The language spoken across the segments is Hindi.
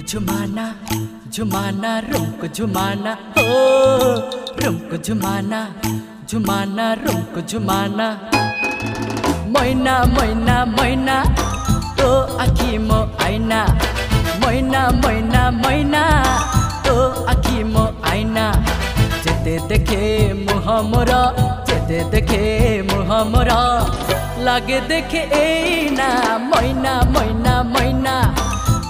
झुमाना झुमाना रुमको झुमाना हो रुमको झुमाना झुमाना रुमको झुमाना मैना मैना मैना तो आखी मो आईना मैना मैना मैना तो आखी मो आईना जेते देखे मुह मोर जेते देखे मुह मोर लागे देखे एना मैना मैना मैना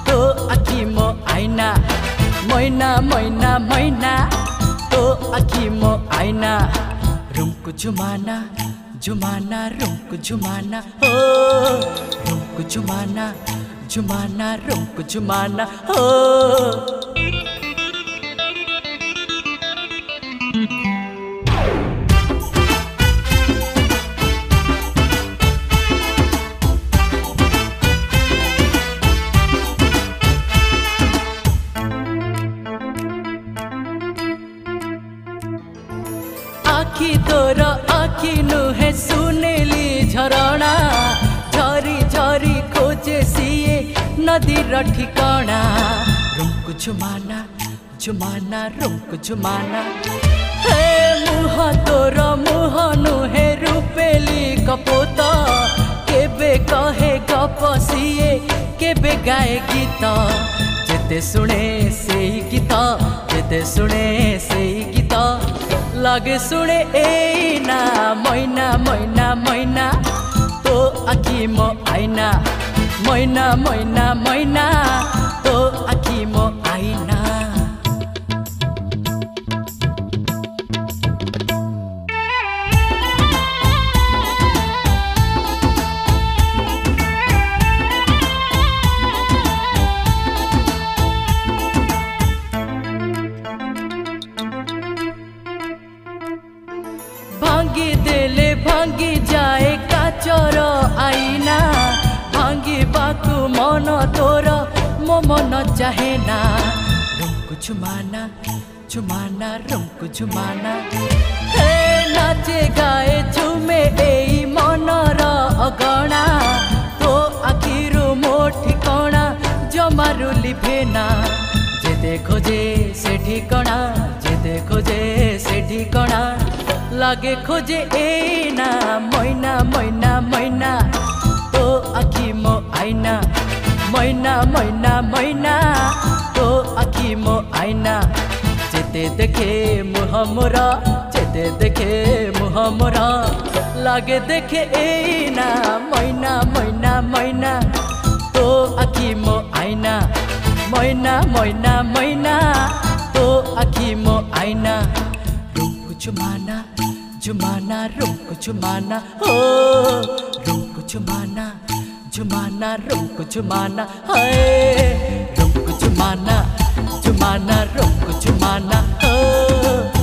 तो आखी मो आईना मैना मैना मैना तो आखी मो आईना रुमको झुमाना झुमाना रुमको झुमाना हो रुमको झुमाना झुमाना रुमको झुमाना हो आखी तोर आखी नुहे सुनेली झरणा झरी झरी खोजे सीए नदी ठिकाना रुमको झुमाना झुमाना रुमको झुमाना हे मुह तोर मुह नुहे रूपेली कपोत केबे कहे गप सीए केबे गाए गीत जेते सुने से गीत जेते सुने से गीत लागे सुने एना मैना मैना मैना तो आखी मो आईना मैना मैना मैना तो आखी मो आईना भांगी देले भांगी जाए काचर आईना भांगी बाकू मन तोर मो मन चाहे ना रुमको झुमाना झुमाना रुमको झुमाना हे नाचे गाए झुमे एई मनर अगणा तो आखिरु मो ठिकणा जमारु लिभेना जे देखो जे से ठिकणा जे देखो जे से ठिकणा लागे खोजे एना मैना मैना मैना तो आखी मो आईना मैना मैना मैना तो आखी मो आईना जेते देखे मुह मोर जेते देखे मुह मोर लागे देखे एना मैना मैना मैना तो आखी मो आईना मैना मैना मैना तो आखी मो आईना रुमको झुमाना झुमाना रुमको झुमाना हो रुमको झुमाना झुमाना रुमको झुमाना है रुमको झुमाना झुमाना रुमको झुमाना हो।